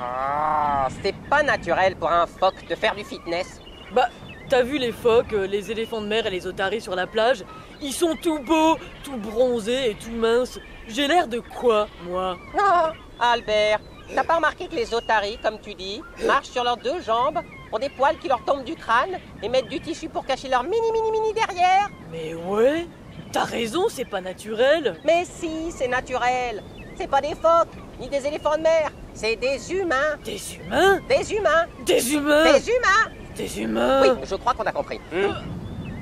Ah, c'est pas naturel pour un phoque de faire du fitness. Bah, t'as vu les phoques, les éléphants de mer et les otaries sur la plage? Ils sont tout beaux, tout bronzés et tout minces. J'ai l'air de quoi, moi? Ah, Albert, t'as pas remarqué que les otaries, comme tu dis, marchent sur leurs deux jambes, ont des poils qui leur tombent du crâne et mettent du tissu pour cacher leur mini derrière? Mais ouais, t'as raison, c'est pas naturel. Mais si, c'est naturel. C'est pas des phoques, ni des éléphants de mer, c'est des humains. Des humains? Des humains. Des humains? Des humains. Des humains? Oui, je crois qu'on a compris.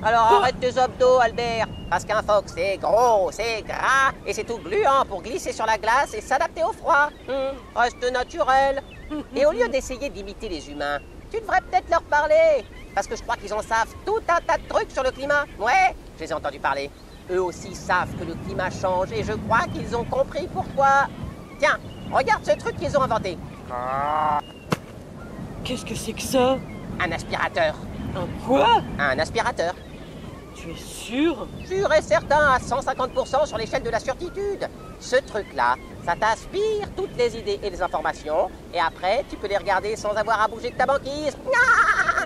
Alors arrête tes abdos, Albert, parce qu'un phoque c'est gros, c'est gras et c'est tout gluant pour glisser sur la glace et s'adapter au froid. Reste naturel. Et au lieu d'essayer d'imiter les humains, tu devrais peut-être leur parler, parce que je crois qu'ils en savent tout un tas de trucs sur le climat. Ouais, je les ai entendus parler. Eux aussi savent que le climat change et je crois qu'ils ont compris pourquoi. Tiens, regarde ce truc qu'ils ont inventé. Qu'est-ce que c'est que ça? Un aspirateur. Un quoi? Un aspirateur. Tu es sûr? Sûr et certain, à 150% sur l'échelle de la certitude. Ce truc-là, ça t'aspire toutes les idées et les informations, et après, tu peux les regarder sans avoir à bouger de ta banquise. Ah!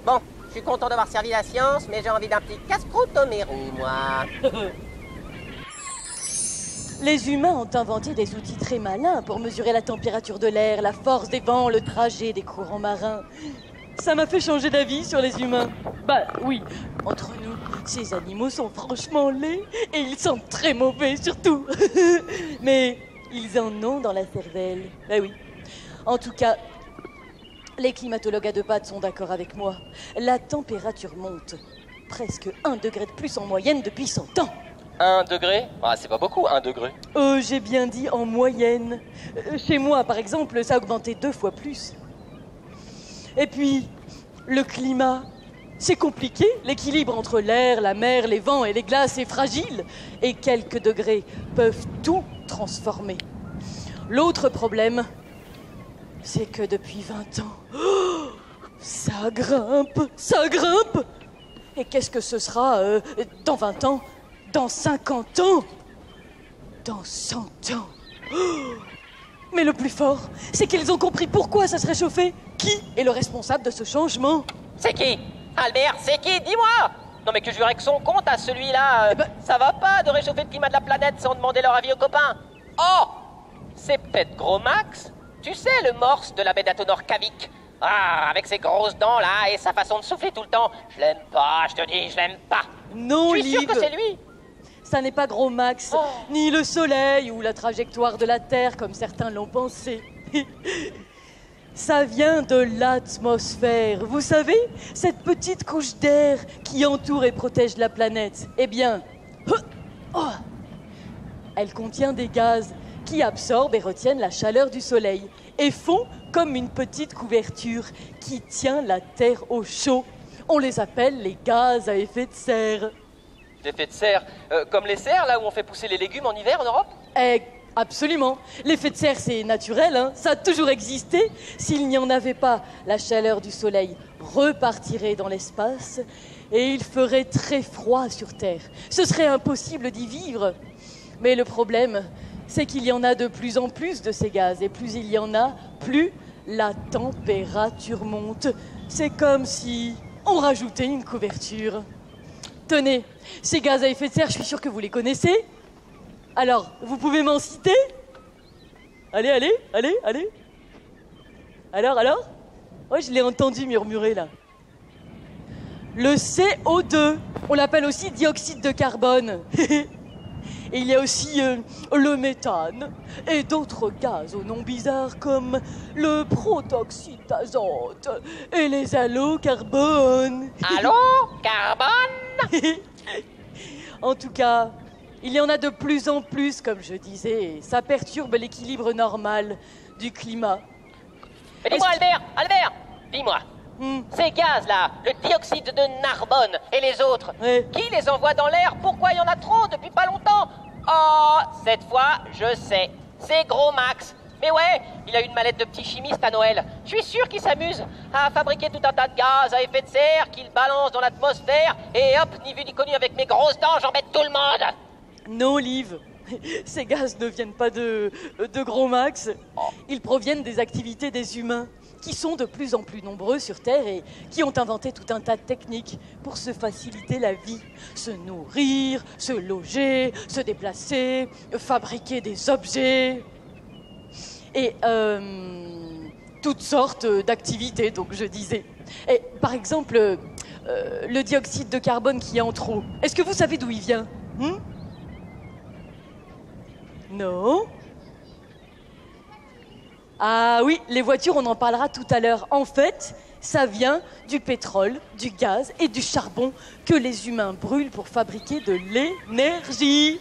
Bon, je suis content d'avoir servi la science, mais j'ai envie d'un petit casse-croûte au Mérou, moi. Les humains ont inventé des outils très malins pour mesurer la température de l'air, la force des vents, le trajet des courants marins. Ça m'a fait changer d'avis sur les humains. Bah oui, entre nous, ces animaux sont franchement laids et ils sentent très mauvais surtout. Mais ils en ont dans la cervelle. Bah oui. En tout cas, les climatologues à deux pattes sont d'accord avec moi. La température monte. Presque 1 degré de plus en moyenne depuis 100 ans. 1 degré? Ah, c'est pas beaucoup, 1 degré. J'ai bien dit en moyenne. Chez moi, par exemple, ça a augmenté 2 fois plus. Et puis, le climat, c'est compliqué. L'équilibre entre l'air, la mer, les vents et les glaces est fragile. Et quelques degrés peuvent tout transformer. L'autre problème, c'est que depuis 20 ans, ça grimpe, ça grimpe. Et qu'est-ce que ce sera dans 20 ans, dans 50 ans, dans 100 ans? Mais le plus fort, c'est qu'ils ont compris pourquoi ça se réchauffait. Qui est le responsable de ce changement? C'est qui? Albert, c'est qui? Dis-moi! Non mais que je lui règle son compte à celui-là. Ça va pas de réchauffer le climat de la planète sans demander leur avis aux copains. Oh! C'est peut-être Gros Max? Tu sais, le morse de la baie d'Atonorkavik? Ah, avec ses grosses dents là et sa façon de souffler tout le temps. Je l'aime pas, je te dis, je l'aime pas. Non, Je suis sûr Liv, que c'est lui. ça n'est pas Gros Max, ni le soleil ou la trajectoire de la Terre comme certains l'ont pensé. Ça vient de l'atmosphère. Vous savez, cette petite couche d'air qui entoure et protège la planète. Eh bien, elle contient des gaz qui absorbent et retiennent la chaleur du soleil et font comme une petite couverture qui tient la Terre au chaud. On les appelle les gaz à effet de serre. L'effet de serre, comme les serres, là où on fait pousser les légumes en hiver en Europe? Absolument. L'effet de serre, c'est naturel, hein. Ça a toujours existé. S'il n'y en avait pas, la chaleur du soleil repartirait dans l'espace et il ferait très froid sur Terre. Ce serait impossible d'y vivre. Mais le problème, c'est qu'il y en a de plus en plus de ces gaz. Et plus il y en a, plus la température monte. C'est comme si on rajoutait une couverture. Tenez, ces gaz à effet de serre, je suis sûre que vous les connaissez. Alors, vous pouvez m'en citer? Allez. Alors? Ouais, je l'ai entendu murmurer, là. Le CO2, on l'appelle aussi dioxyde de carbone. Et il y a aussi le méthane et d'autres gaz au nom bizarre comme le protoxyde d'azote et les hallocarbones. Allô? Carbone? En tout cas, il y en a de plus en plus, comme je disais, et ça perturbe l'équilibre normal du climat. Mais dis-moi, Albert, dis-moi. Ces gaz-là, le dioxyde de Narbonne et les autres, qui les envoie dans l'air? Pourquoi il y en a trop depuis pas longtemps? Oh, cette fois, je sais. C'est Gros Max. Mais ouais, il a une mallette de petits chimistes à Noël. Je suis sûr qu'il s'amuse à fabriquer tout un tas de gaz à effet de serre qu'il balance dans l'atmosphère et hop, ni vu ni connu avec mes grosses dents, j'embête tout le monde. Non, Liv. Ces gaz ne viennent pas de Gros Max. Ils proviennent des activités des humains, qui sont de plus en plus nombreux sur Terre et qui ont inventé tout un tas de techniques pour se faciliter la vie. Se nourrir, se loger, se déplacer, fabriquer des objets. Et toutes sortes d'activités, donc je disais. Et par exemple, le dioxyde de carbone qui est en trop. Est-ce que vous savez d'où il vient? Non? Ah oui, les voitures, on en parlera tout à l'heure. En fait, ça vient du pétrole, du gaz et du charbon que les humains brûlent pour fabriquer de l'énergie.